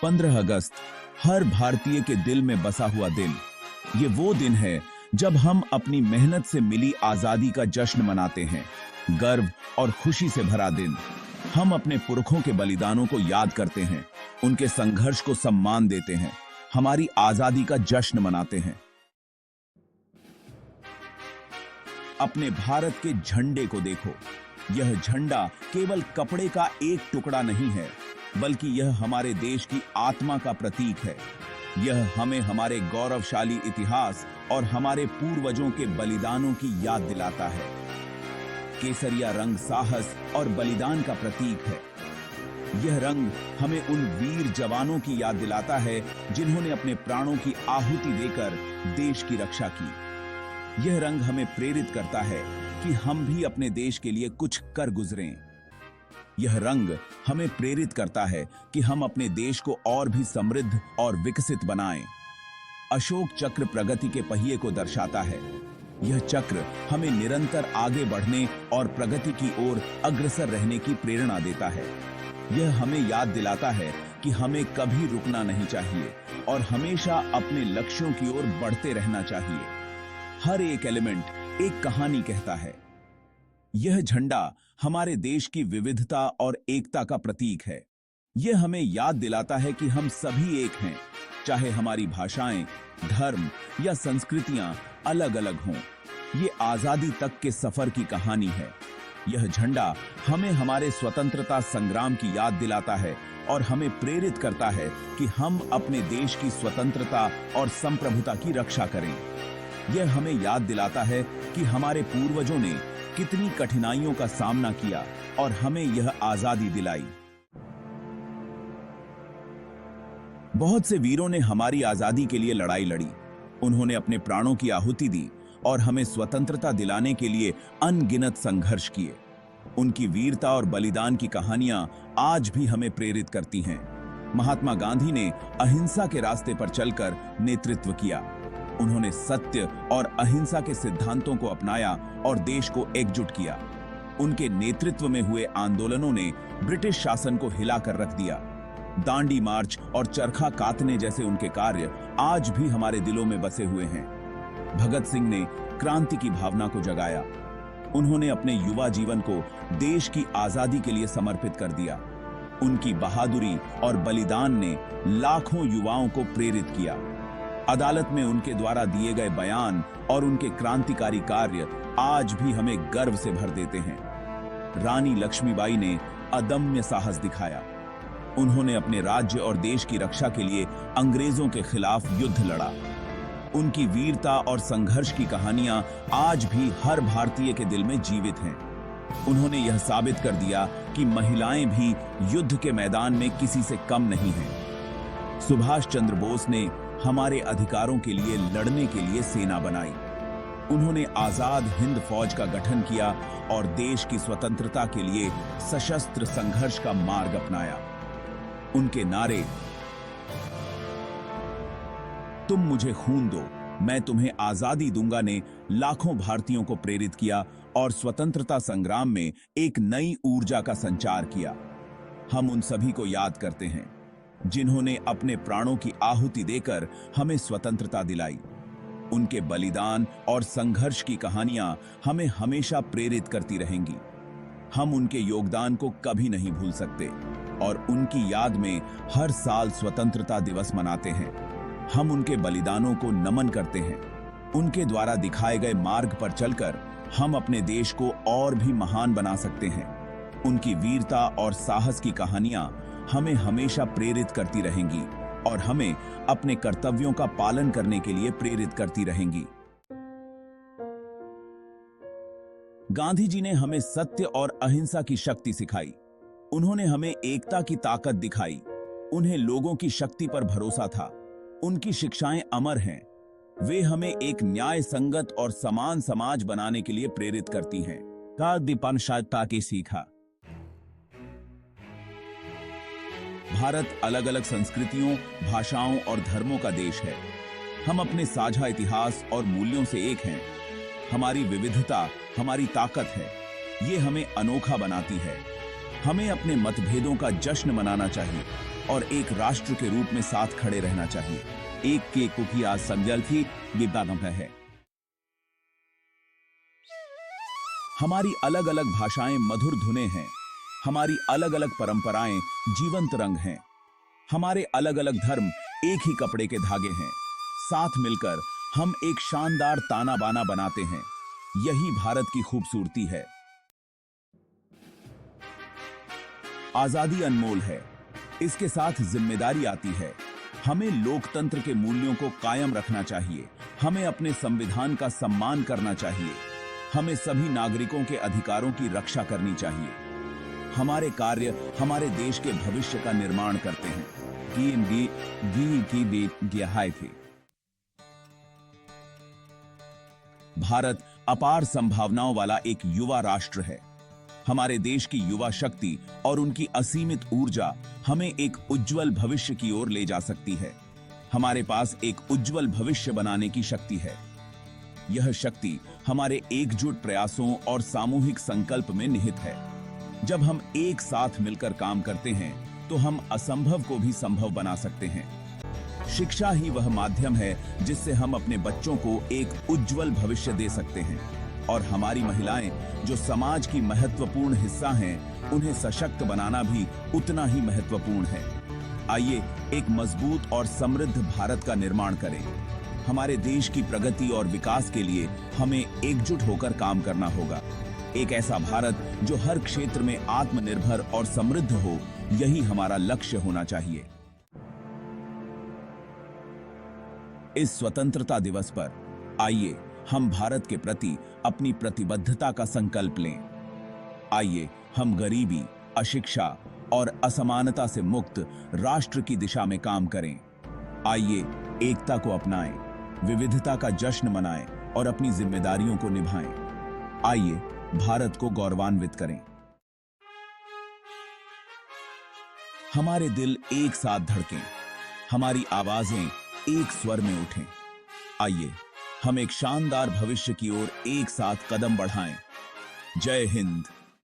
15 अगस्त हर भारतीय के दिल में बसा हुआ दिन। ये वो दिन है जब हम अपनी मेहनत से मिली आजादी का जश्न मनाते हैं। गर्व और खुशी से भरा दिन। हम अपने पुरखों के बलिदानों को याद करते हैं, उनके संघर्ष को सम्मान देते हैं, हमारी आजादी का जश्न मनाते हैं। अपने भारत के झंडे को देखो। यह झंडा केवल कपड़े का एक टुकड़ा नहीं है, बल्कि यह हमारे देश की आत्मा का प्रतीक है। यह हमें हमारे गौरवशाली इतिहास और हमारे पूर्वजों के बलिदानों की याद दिलाता है। केसरिया रंग साहस और बलिदान का प्रतीक है। यह रंग हमें उन वीर जवानों की याद दिलाता है जिन्होंने अपने प्राणों की आहुति देकर देश की रक्षा की। यह रंग हमें प्रेरित करता है कि हम भी अपने देश के लिए कुछ कर गुजरें। यह रंग हमें प्रेरित करता है कि हम अपने देश को और भी समृद्ध और विकसित बनाएं। अशोक चक्र प्रगति के पहिए को दर्शाता है। यह चक्र हमें निरंतर आगे बढ़ने और प्रगति की ओर अग्रसर रहने की प्रेरणा देता है। यह हमें याद दिलाता है कि हमें कभी रुकना नहीं चाहिए और हमेशा अपने लक्ष्यों की ओर बढ़ते रहना चाहिए। हर एक एलिमेंट एक कहानी कहता है। यह झंडा हमारे देश की विविधता और एकता का प्रतीक है। यह हमें याद दिलाता है कि हम सभी एक हैं, चाहे हमारी भाषाएं, धर्म या संस्कृतियां अलग अलग हों। ये आजादी तक के सफर की कहानी है। यह झंडा हमें हमारे स्वतंत्रता संग्राम की याद दिलाता है और हमें प्रेरित करता है कि हम अपने देश की स्वतंत्रता और संप्रभुता की रक्षा करें। यह हमें याद दिलाता है कि हमारे पूर्वजों ने कितनी कठिनाइयों का सामना किया और हमें यह आजादी दिलाई। बहुत से वीरों ने हमारी आजादी के लिए लड़ाई लड़ी। उन्होंने अपने प्राणों की आहुति दी और हमें स्वतंत्रता दिलाने के लिए अनगिनत संघर्ष किए। उनकी वीरता और बलिदान की कहानियां आज भी हमें प्रेरित करती हैं। महात्मा गांधी ने अहिंसा के रास्ते पर चलकर नेतृत्व किया। उन्होंने सत्य और अहिंसा के सिद्धांतों को अपनाया और देश को एकजुट किया। उनके नेतृत्व में हुए आंदोलनों ने ब्रिटिश शासन को हिलाकर रख दिया। दांडी मार्च और चरखा कातने जैसे उनके कार्य आज भी हमारे दिलों में बसे हुए हैं। भगत सिंह ने क्रांति की भावना को जगाया। उन्होंने अपने युवा जीवन को देश की आजादी के लिए समर्पित कर दिया। उनकी बहादुरी और बलिदान ने लाखों युवाओं को प्रेरित किया। अदालत में उनके द्वारा दिए गए बयान और उनके क्रांतिकारी कार्य आज भी हमें गर्व से भर देते हैं। रानी लक्ष्मीबाई ने अदम्य साहस दिखाया। उन्होंने अपने राज्य और देश की रक्षा के लिए अंग्रेजों के खिलाफ युद्ध लड़ा। उनकी वीरता और संघर्ष की कहानियां आज भी हर भारतीय के दिल में जीवित हैं। उन्होंने यह साबित कर दिया कि महिलाएं भी युद्ध के मैदान में किसी से कम नहीं हैं। सुभाष चंद्र बोस ने हमारे अधिकारों के लिए लड़ने के लिए सेना बनाई। उन्होंने आजाद हिंद फौज का गठन किया और देश की स्वतंत्रता के लिए सशस्त्र संघर्ष का मार्ग अपनाया। उनके नारे, तुम मुझे खून दो, मैं तुम्हें आजादी दूंगा, ने लाखों भारतीयों को प्रेरित किया और स्वतंत्रता संग्राम में एक नई ऊर्जा का संचार किया। हम उन सभी को याद करते हैं जिन्होंने अपने प्राणों की आहुति देकर हमें स्वतंत्रता दिलाई। उनके बलिदान और संघर्ष की कहानियां हमें हमेशा प्रेरित करती रहेंगी। हम उनके योगदान को कभी नहीं भूल सकते और उनकी याद में हर साल स्वतंत्रता दिवस मनाते हैं। हम उनके बलिदानों को नमन करते हैं। उनके द्वारा दिखाए गए मार्ग पर चलकर हम अपने देश को और भी महान बना सकते हैं। उनकी वीरता और साहस की कहानियां हमें हमेशा प्रेरित करती रहेंगी और हमें अपने कर्तव्यों का पालन करने के लिए प्रेरित करती रहेंगी। गांधी जी ने हमें सत्य और अहिंसा की शक्ति सिखाई। उन्होंने हमें एकता की ताकत दिखाई। उन्हें लोगों की शक्ति पर भरोसा था। उनकी शिक्षाएं अमर हैं। वे हमें एक न्याय संगत और समान समाज बनाने के लिए प्रेरित करती हैं। का दीपांशता की सीखा। भारत अलग अलग संस्कृतियों, भाषाओं और धर्मों का देश है। हम अपने साझा इतिहास और मूल्यों से एक हैं। हमारी विविधता हमारी ताकत है। ये हमें अनोखा बनाती है। हमें अपने मतभेदों का जश्न मनाना चाहिए और एक राष्ट्र के रूप में साथ खड़े रहना चाहिए. एक के कुकिया संजल्थी गिब्बागम है. हमारी अलग अलग भाषाएं मधुर धुनें हैं. हमारी अलग अलग परंपराएं जीवंत रंग हैं. हमारे अलग अलग धर्म एक ही कपड़े के धागे हैं. साथ मिलकर हम एक शानदार ताना बाना बनाते हैं. यही भारत की खूबसूरती है. आजादी अनमोल है. इसके साथ जिम्मेदारी आती है. हमें लोकतंत्र के मूल्यों को कायम रखना चाहिए. हमें अपने संविधान का सम्मान करना चाहिए. हमें सभी नागरिकों के अधिकारों की रक्षा करनी चाहिए. हमारे कार्य हमारे देश के भविष्य का निर्माण करते हैं. भारत अपार संभावनाओं वाला एक युवा राष्ट्र है. हमारे देश की युवा शक्ति और उनकी असीमित ऊर्जा हमें एक उज्जवल भविष्य की ओर ले जा सकती है. हमारे पास एक उज्जवल भविष्य बनाने की शक्ति है. यह शक्ति हमारे एकजुट प्रयासों और सामूहिक संकल्प में निहित है. जब हम एक साथ मिलकर काम करते हैं तो हम असंभव को भी संभव बना सकते हैं. शिक्षा ही वह माध्यम है जिससे हम अपने बच्चों को एक उज्जवल भविष्य दे सकते हैं. और हमारी महिलाएं जो समाज की महत्वपूर्ण हिस्सा हैं, उन्हें सशक्त बनाना भी उतना ही महत्वपूर्ण है. आइए एक मजबूत और समृद्ध भारत का निर्माण करें. हमारे देश की प्रगति और विकास के लिए हमें एकजुट होकर काम करना होगा. एक ऐसा भारत जो हर क्षेत्र में आत्मनिर्भर और समृद्ध हो, यही हमारा लक्ष्य होना चाहिए. इस स्वतंत्रता दिवस पर आइए हम भारत के प्रति अपनी प्रतिबद्धता का संकल्प लें. आइए हम गरीबी, अशिक्षा और असमानता से मुक्त राष्ट्र की दिशा में काम करें. आइए एकता को अपनाएं, विविधता का जश्न मनाएं और अपनी जिम्मेदारियों को निभाएं. आइए भारत को गौरवान्वित करें. हमारे दिल एक साथ धड़कें, हमारी आवाजें एक स्वर में उठें. आइए हम एक शानदार भविष्य की ओर एक साथ कदम बढ़ाएं. जय हिंद.